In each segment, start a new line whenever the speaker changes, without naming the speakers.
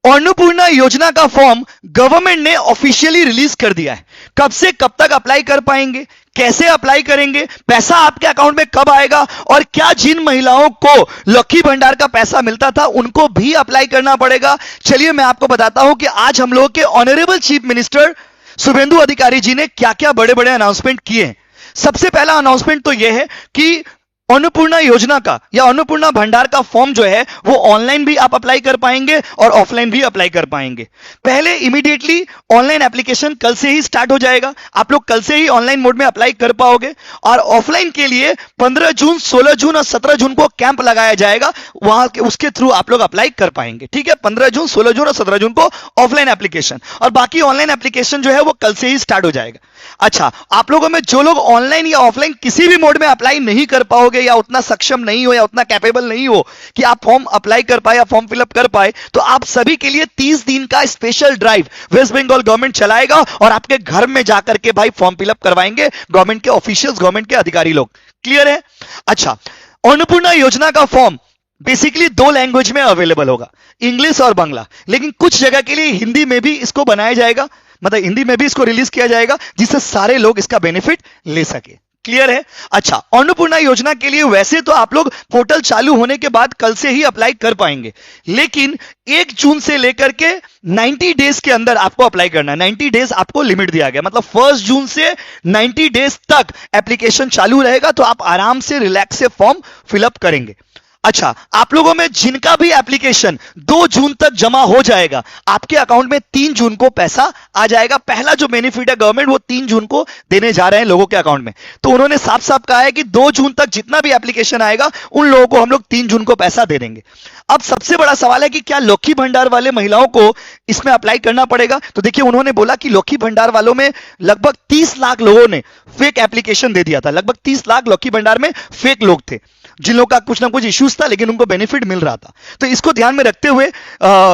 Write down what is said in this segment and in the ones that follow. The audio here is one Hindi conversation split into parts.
अन्नपूर्णा योजना का फॉर्म गवर्नमेंट ने ऑफिशियली रिलीज कर दिया है। कब से कब तक अप्लाई कर पाएंगे, कैसे अप्लाई करेंगे, पैसा आपके अकाउंट में कब आएगा, और क्या जिन महिलाओं को लक्की भंडार का पैसा मिलता था उनको भी अप्लाई करना पड़ेगा। चलिए मैं आपको बताता हूं कि आज हम लोग के ऑनरेबल चीफ मिनिस्टर शुभेंदु अधिकारी जी ने क्या क्या बड़े बड़े अनाउंसमेंट किए हैं। सबसे पहला अनाउंसमेंट तो यह है कि अन्नपूर्णा योजना का या अन्नपूर्णा भंडार का फॉर्म जो है वो ऑनलाइन भी आप अप्लाई कर पाएंगे और ऑफलाइन भी अप्लाई कर पाएंगे। पहले इमीडिएटली ऑनलाइन एप्लीकेशन कल से ही स्टार्ट हो जाएगा, आप लोग कल से ही ऑनलाइन मोड में अप्लाई कर पाओगे। और ऑफलाइन के लिए 15 जून, 16 जून और 17 जून को कैंप लगाया जाएगा, वहां के उसके थ्रू आप लोग अप्लाई कर पाएंगे। ठीक है, 15 जून, 16 जून और 17 जून को ऑफलाइन एप्लीकेशन, और बाकी ऑनलाइन एप्लीकेशन जो है वो कल से ही स्टार्ट हो जाएगा। अच्छा, आप लोगों में जो लोग ऑनलाइन या ऑफलाइन किसी भी मोड में अप्लाई नहीं कर पाओगे या उतना सक्षम नहीं हो या उतना कैपेबल नहीं हो कि आप फॉर्म अप्लाई कर पाए या फॉर्म फिलअप कर पाए, तो आप सभी के लिए 30 दिन का special drive West Bengal government चलाएगा और आपके घर में जाकर के भाई फॉर्म फिलअप करवाएंगे गवर्नमेंट के ऑफिशियल्स, गवर्नमेंट के अधिकारी लोग। क्लियर है? अच्छा, अन्नपूर्णा योजना का फॉर्म बेसिकली 2 लैंग्वेज में अवेलेबल होगा, इंग्लिश और बांग्ला, लेकिन कुछ जगह के लिए हिंदी में भी इसको बनाया जाएगा, मतलब हिंदी में भी इसको रिलीज किया जाएगा जिससे सारे लोग इसका बेनिफिट ले सके। क्लियर है? अच्छा, अन्नपूर्णा योजना के लिए वैसे तो आप लोग पोर्टल चालू होने के बाद कल से ही अप्लाई कर पाएंगे, लेकिन 1 जून से लेकर के 90 डेज के अंदर आपको अप्लाई करना है। 90 डेज आपको लिमिट दिया गया, मतलब 1 जून से 90 डेज तक एप्लीकेशन चालू रहेगा, तो आप आराम से रिलैक्स से फॉर्म फिलअप करेंगे। अच्छा, आप लोगों में जिनका भी एप्लीकेशन 2 जून तक जमा हो जाएगा, आपके अकाउंट में 3 जून को पैसा आ जाएगा। पहला जो बेनिफिट है गवर्नमेंट वो 3 जून को देने जा रहे हैं लोगों के अकाउंट में, तो उन्होंने साफ साफ कहा है कि 2 जून तक जितना भी एप्लीकेशन आएगा उन लोगों को हम लोग 3 जून को पैसा दे देंगे। अब सबसे बड़ा सवाल है कि क्या लक्की भंडार वाले महिलाओं को इसमें अप्लाई करना पड़ेगा? तो देखिए, उन्होंने बोला कि लक्की भंडार वालों में लगभग 30 लाख लोगों ने फेक एप्लीकेशन दे दिया था। लगभग 30 लाख लक्की भंडार में फेक लोग थे जिन लोगों का कुछ ना कुछ इश्यूज था, लेकिन उनको बेनिफिट मिल रहा था। तो इसको ध्यान में रखते हुए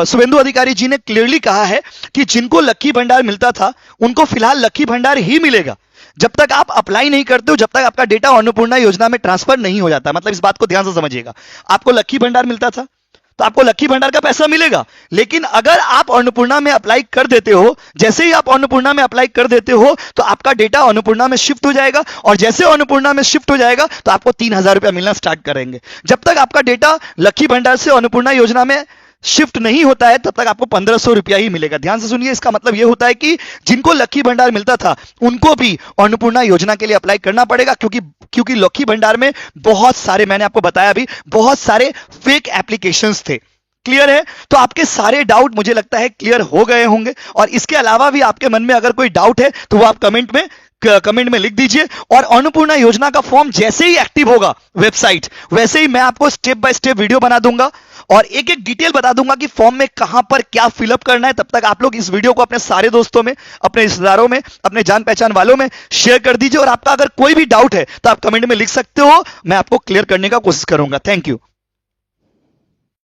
शुभेंदु अधिकारी जी ने क्लियरली कहा है कि जिनको लक्की भंडार मिलता था उनको फिलहाल लक्की भंडार ही मिलेगा जब तक आप अप्लाई नहीं करते हो, जब तक आपका डेटा अन्नपूर्णा योजना में ट्रांसफर नहीं हो जाता। मतलब इस बात को ध्यान से समझिएगा, आपको लक्की भंडार मिलता था तो आपको लक्की भंडार का पैसा मिलेगा, लेकिन अगर आप अन्नपूर्णा में अप्लाई कर देते हो, जैसे ही आप अन्नपूर्णा में अप्लाई कर देते हो तो आपका डेटा अन्नपूर्णा में शिफ्ट हो जाएगा, और जैसे अन्नपूर्णा में शिफ्ट हो जाएगा तो आपको 3000 रुपया मिलना स्टार्ट करेंगे। जब तक आपका डेटा लक्की भंडार से अन्नपूर्णा योजना में शिफ्ट नहीं होता है तब तक आपको 1500 रुपया ही मिलेगा। ध्यान से सुनिए, इसका मतलब यह होता है कि जिनको लक्की भंडार मिलता था उनको भी अन्नपूर्णा योजना के लिए अप्लाई करना पड़ेगा, क्योंकि लक्की भंडार में बहुत सारे, मैंने आपको बताया अभी, बहुत सारे फेक एप्लीकेशंस थे। क्लियर है? तो आपके सारे डाउट मुझे लगता है क्लियर हो गए होंगे, और इसके अलावा भी आपके मन में अगर कोई डाउट है तो वो आप कमेंट में लिख दीजिए। और अन्नपूर्णा योजना का फॉर्म जैसे ही एक्टिव होगा वेबसाइट, वैसे ही मैं आपको स्टेप बाय स्टेप वीडियो बना दूंगा और एक एक डिटेल बता दूंगा कि फॉर्म में कहां पर क्या फिलअप करना है। तब तक आप लोग इस वीडियो को अपने सारे दोस्तों में, अपने रिश्तेदारों में, अपने जान पहचान वालों में शेयर कर दीजिए, और आपका अगर कोई भी डाउट है तो आप कमेंट में लिख सकते हो, मैं आपको क्लियर करने का कोशिश करूंगा। Thank you.